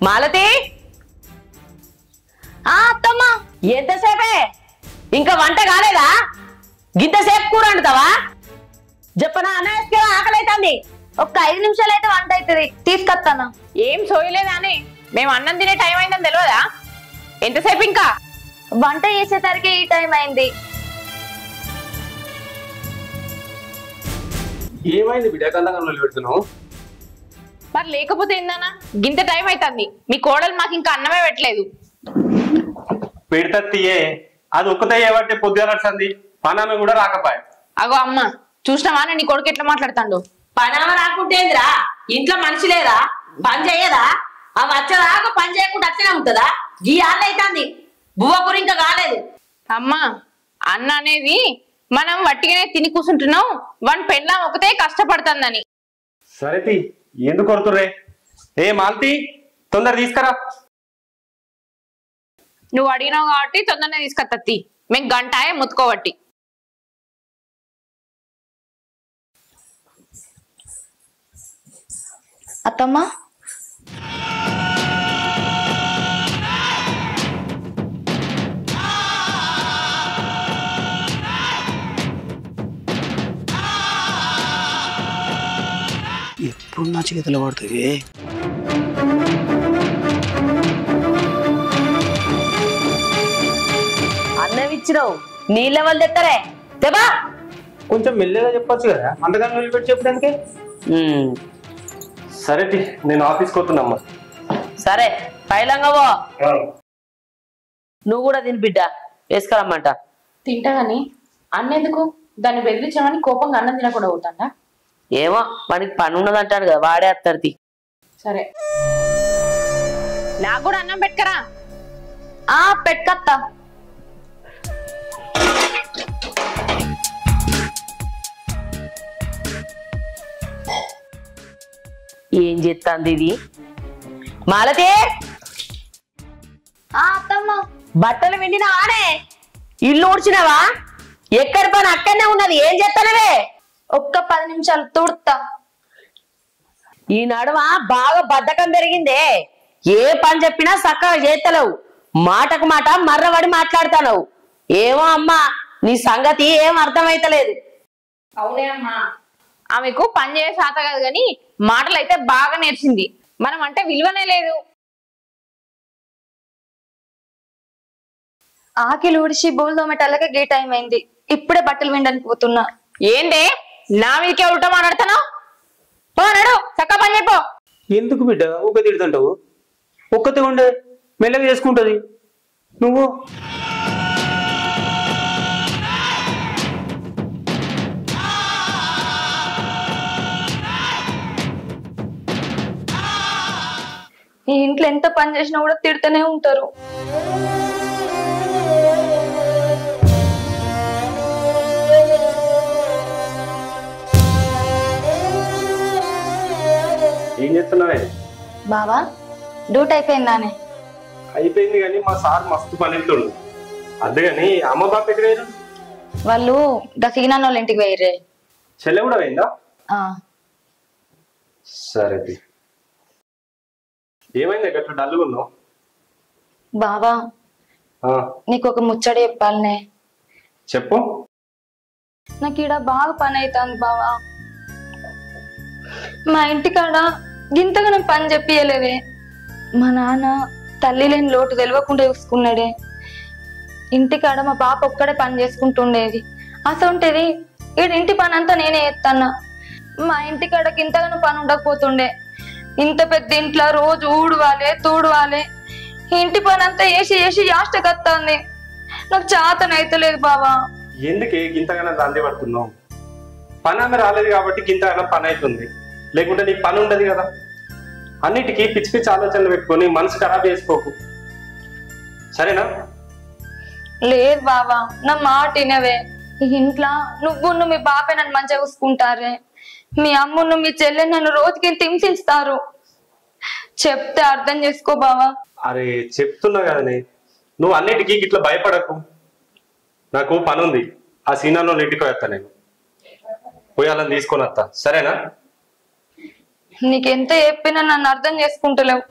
మాలతి అత్తమ్మ ఎంతసేపే ఇంకా వంట కాలేదా? గింతసేపు కూర వండుతావా? చెప్పనా అన్నయ్యకి ఆకలి అవుతుంది. ఒక్క 5 నిమిషాలు అయితే వంట అవుతుంది, తీసుకొస్తాను. ఏం సోయలేదా అని? మేము అన్నం తినే టైం అయిందని తెలియదా? ఎంతసేపు ఇంకా వంట చేసేసరికి ఈ టైం అయింది. ఏమైంది బిడ్డ కందకంలో పెడుతున్నావు? మరి లేకపోతే ఏందన్నా, గింత టైం అవుతుంది. మీ కోడలు మాకు ఇంకా అన్నమే పెట్టలేదు. పెడతీయే అది ఒక్కతే ఏమంటే పొద్దుగా నడుస్తుంది. పనామె కూడా రాకపోయా. అగో అమ్మ చూసినావా నీ కొడుకు ఎట్లా మాట్లాడుతాడు? పనామ రాకుంటేందిరా? ఇంట్లో మనిషి లేదా? పని చెయ్యదా? ఆ వచ్చేదాకా పని చేయకుండా అట్లనే ఉంటుందా? ఈ ఆళ్ళు అవుతుంది. బువ్వ కూర ఇంకా కాలేదు. అమ్మ అన్న అనేది మనం వట్టిగానే తిని కూర్చుంటున్నాం, వాని పెళ్ళాం ఒకతే కష్టపడుతుందని. సరేతి ఎందుకు కొడుతుర్రే? ఏ మాల్తి తొందర తీసుకురా. నువ్వు అడిగినావు కాబట్టి తొందరనే తీసుకొత్తి. మేము గంటాయే ముత్తుకోబట్టి. అత్తమ్మ ఎప్పుడు నా చేతిలో పడుతుంది. అన్నం ఇచ్చినావు, నీళ్ళ వాళ్ళు తెస్తారే తెబా. కొంచెం మెల్లగా చెప్పొచ్చు కదా, అంతగానే నిలబెట్టి చెప్పడానికి. సరేటి నేను ఆఫీస్కి పోతున్నమ్మా. సరే పైలంగవో. నువ్వు కూడా తిని బిడ్డ వేసుకురమ్మంట. తింటా గాని అన్నెందుకు? దాన్ని బెదిరించామని కోపంగా అన్నం తినకుండా పోతాడా? ఏమో వానికి పని ఉన్నదంటాడు కదా, వాడే అత్తడిది. సరే నాకు కూడా అన్నం పెట్టుకరా. పెట్టుకత్తా. ఏం చేస్తాంది ఇది? మాలతి అత్తమ్మ బట్టలు విండినావానే? ఇల్లు ఊడ్చినావా? ఎక్కడి పని అక్కడనే ఉన్నది. ఏం చేస్తానవే? ఒక్క 10 నిమిషాలు తుడుతా. ఈ నడుమ బాగా బద్ధకం పెరిగిందే. ఏ పని చెప్పినా చక్కగా చేస్తలేవు. మాటకు మాట మర్రబడి మాట్లాడతావు. ఏమో అమ్మా నీ సంగతి ఏం అర్థమైతలేదు. అవునే అమ్మా, ఆమెకు పని చేసే శాత కాదు కానీ మాటలు అయితే బాగా నేర్చింది. మనం అంటే విలువనే లేదు. ఆకిలు ఊడిసి బోల్ దోమేటల్లకే గే టైం అయింది. ఇప్పుడే బట్టలు విండడానికి పోతున్నా. ఏందే నా మీదకే ఉల్టా మాట్లాడుతున్నావు? నడు చక్క పని చెప్పు. ఎందుకు బిడ్డ ఊక తిడుతుంటావు? ఒక్కతే ఉండే మెల్లగా చేసుకుంటది. నువ్వు ఈ ఇంట్లో ఎంత పని చేసినా కూడా తిడుతూనే ఉంటారు. ఏం చేస్తున్నావే? బావా డ్యూటీ అయిపోయిందానే? అయిపోయింది కానీ మా సార్ మస్తు పని వెళ్తుండు. అందుకని అమ్మ బాప ఎక్కడ వేరు? వాళ్ళు దసిగినాన్న వాళ్ళ ఇంటికి పోయిర్రే. చెల్లె కూడా పోయిందా? ఆ సరే ఏమైంది గట్ల డల్లుగా ఉన్నావు? బావా నీకు ఒక ముచ్చట చెప్పాలనే. చెప్పు. నాకు ఈడ బాగా పని అవుతుంది బావా. మా ఇంటికాడ గింతగా నేను పని చెప్పియలేదే. మా నాన్న తల్లి లేని లోటు తెలియకుండా చూసుకున్నాడే. ఇంటికాడ మా పాప ఒక్కడే పని చేసుకుంటుండేది. అసలుంటేది ఈడ ఇంటి పని అంతా నేనే చేస్తాను. మా ఇంటికాడ గింతగానో పని ఉండకపోతుండే. ఇంత పెద్ద ఇంట్లో రోజు ఊడవాలి తూడవాలి. ఇంటి పని అంతా వేసి వేసి యాష్టకత్తాంది. నాకు చేతనైతలేదు బావా. ఎందుకే గింతగానో దాందే పడుతున్నావు? పని ఆమె రాలేదు కాబట్టి గింతగానో పని అవుతుంది. లేకుంటే నీకు పని ఉండదు కదా. అన్నిటికీ పిచ్చి పిచ్చి ఆలోచనలు పెట్టుకొని మనసు ఖరాబ్ చేసుకోకు, సరేనా? లేదు బావా, నా మాట వినవే. ఈ ఇంట్లో నువ్వు మీ బాపే నన్ను మంచిగా చూసుకుంటారే. మీ అమ్మును మీ చెల్లె నన్ను రోజుకి హింసిస్తారు. చెప్తే అర్థం చేసుకో బావా. అరే చెప్తున్నా కదనే, నువ్వు అన్నిటికీ ఇట్లా భయపడకు. నాకు పని ఉంది, ఆ సీనాలో ఇంటికి వేస్తా నేను. పోయి వాళ్ళని తీసుకొని వస్తా, సరేనా? నీకెంత చెప్పినా నన్ను అర్థం చేసుకుంటలేవు.